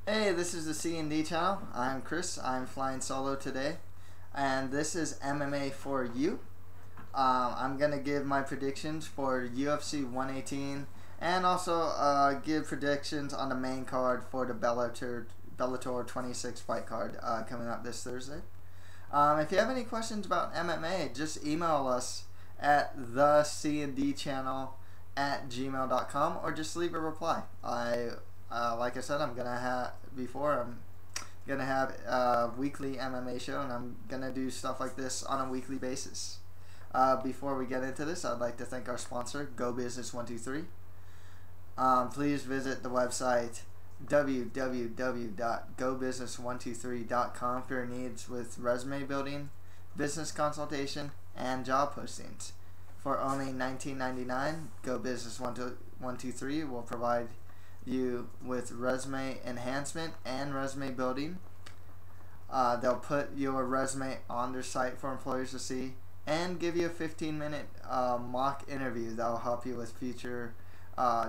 Hey, this is the C&D channel. I'm Chris. I'm flying solo today, and this is MMA for you. I'm gonna give my predictions for UFC 118, and also give predictions on the main card for the Bellator 26 fight card coming up this Thursday. If you have any questions about MMA, just email us at the C&D channel at gmail.com or just leave a reply. Like I said, I'm gonna have a weekly MMA show, and I'm gonna do stuff like this on a weekly basis. Before we get into this, I'd like to thank our sponsor, Go Business 123. Please visit the website www.gobusiness123.com for your needs with resume building, business consultation, and job postings. For only $19.99, Go Business 123 will provide you with resume enhancement and resume building. They'll put your resume on their site for employers to see and give you a 15-minute mock interview that will help you with future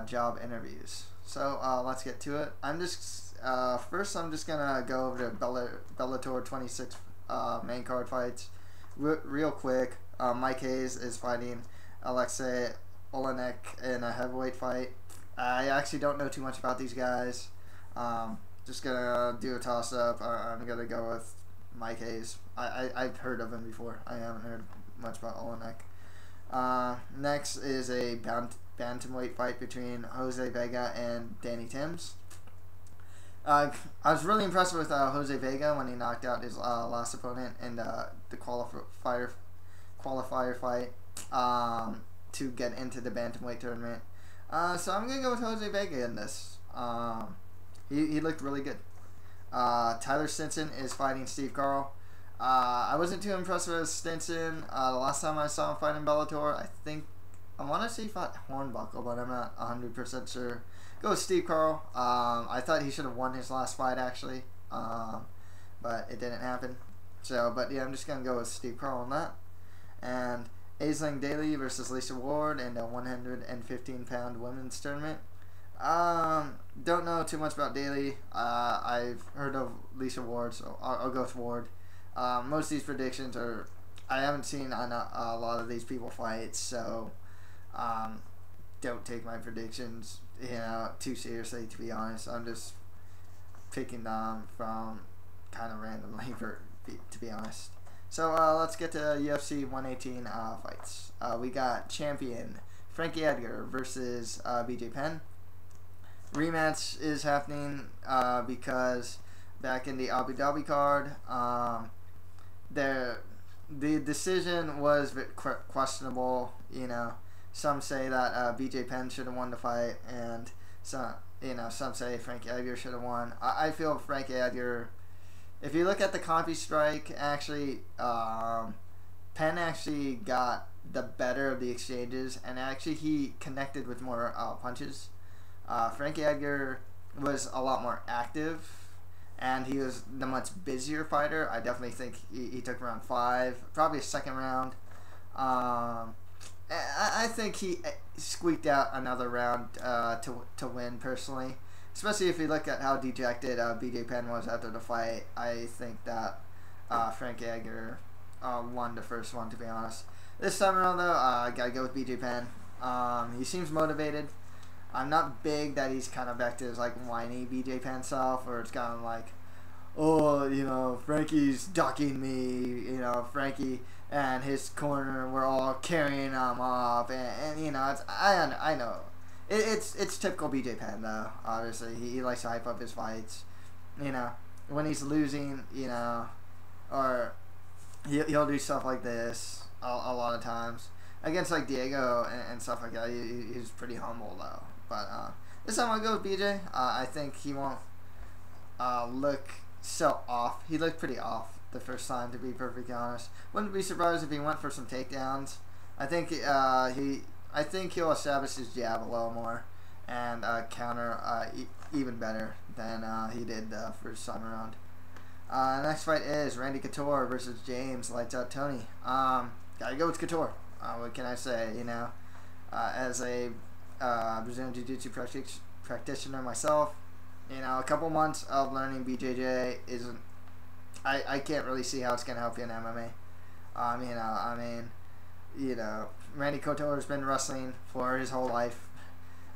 job interviews. So let's get to it. First I'm just gonna go over the Bellator 26 main card fights real quick. Mike Hayes is fighting Alexei Olenek in a heavyweight fight. I actually don't know too much about these guys. Just gonna do a toss-up. I'm gonna go with Mike Hayes. I've heard of him before. I haven't heard much about Olenek. Next is a bantamweight fight between Jose Vega and Danny Timms. I was really impressed with Jose Vega when he knocked out his last opponent in the qualifier fight to get into the bantamweight tournament. So I'm going to go with Jose Vega in this. He looked really good. Tyler Stinson is fighting Steve Carl. I wasn't too impressed with Stinson. The last time I saw him fight in Bellator, I want to say he fought Hornbuckle, but I'm not 100% sure. Go with Steve Carl. I thought he should have won his last fight, actually. But it didn't happen. But yeah, I'm just going to go with Steve Carl on that. And Aisling Daly versus Lisa Ward in the 115-pound women's tournament. Don't know too much about Daly. I've heard of Lisa Ward, so I'll go with Ward. Most of these predictions are, I haven't seen a lot of these people fight, so don't take my predictions too seriously, to be honest. I'm just picking them from kind of randomly, to be honest. So let's get to UFC 118 fights. We got champion Frankie Edgar versus BJ Penn. Rematch is happening because back in the Abu Dhabi card, the decision was questionable. Some say that BJ Penn should have won the fight, and some say Frankie Edgar should have won. I feel Frankie Edgar. If you look at the CompuStrike, actually, Penn actually got the better of the exchanges, and actually he connected with more punches. Frankie Edgar was a lot more active, and he was the much busier fighter. I definitely think he took round 5, probably a second round. I think he squeaked out another round to win, personally. Especially if you look at how dejected BJ Penn was after the fight. I think that Frankie Edgar won the first one, to be honest. This time around, though, I gotta go with BJ Penn. He seems motivated. I'm not big that he's kind of back to his whiny BJ Penn self, or it's kind of like, oh, Frankie's ducking me. Frankie and his corner were all carrying him off, and I know. It's typical BJ Penn, though. Obviously, he likes to hype up his fights. When he's losing, or he'll do stuff like this a lot of times against Diego and stuff like that. He's pretty humble, though. But this time I'll go with BJ. I think he won't look so off. He looked pretty off the first time, to be perfectly honest. Wouldn't be surprised if he went for some takedowns. I think he'll establish his jab a little more and counter even better than he did the first time around. Next fight is Randy Couture versus James Lights Out Tony. Gotta go with Couture. What can I say? As a Brazilian Jiu-Jitsu practitioner myself, You know, a couple months of learning BJJ isn't. I can't really see how it's gonna help you in MMA. You know, Randy Couture has been wrestling for his whole life.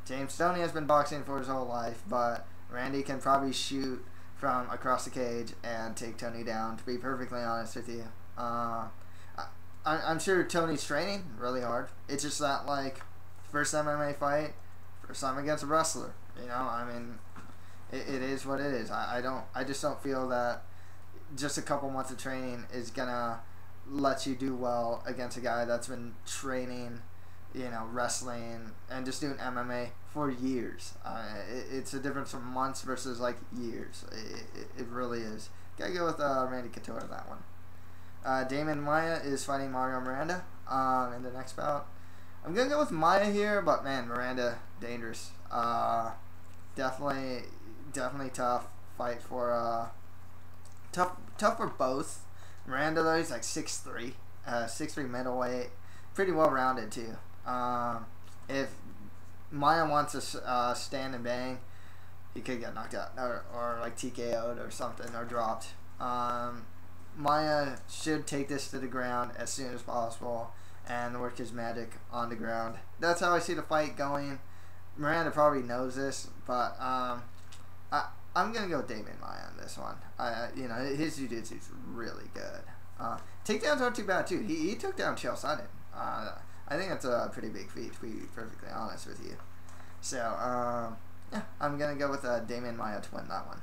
James Stoney has been boxing for his whole life, but Randy can probably shoot from across the cage and take Tony down, to be perfectly honest with you. I'm sure Tony's training really hard. It's just that, like, first MMA fight, first time against a wrestler. You know, I mean, it is what it is. I just don't feel that just a couple months of training is gonna let you do well against a guy that's been training, you know, wrestling and just doing MMA for years. It's a difference from months versus like years. It really is. Gotta go with Randy Couture in that one. Damon Maya is fighting Mario Miranda in the next bout. I'm gonna go with Maya here, but man, Miranda, dangerous. Definitely tough fight for tough for both. Miranda though, he's like 6'3", 6'3" middleweight, pretty well rounded too. If Maya wants to stand and bang, he could get knocked out or like TKO'd or something or dropped. Maya should take this to the ground as soon as possible and work his magic on the ground. That's how I see the fight going. Miranda probably knows this, but I'm gonna go with Damian Maya on this one. You know, his jiu-jitsu is really good. Takedowns aren't too bad too. He took down Chael Sonnen. I think that's a pretty big feat, to be perfectly honest with you. So yeah, I'm gonna go with Damian Maya to win that one.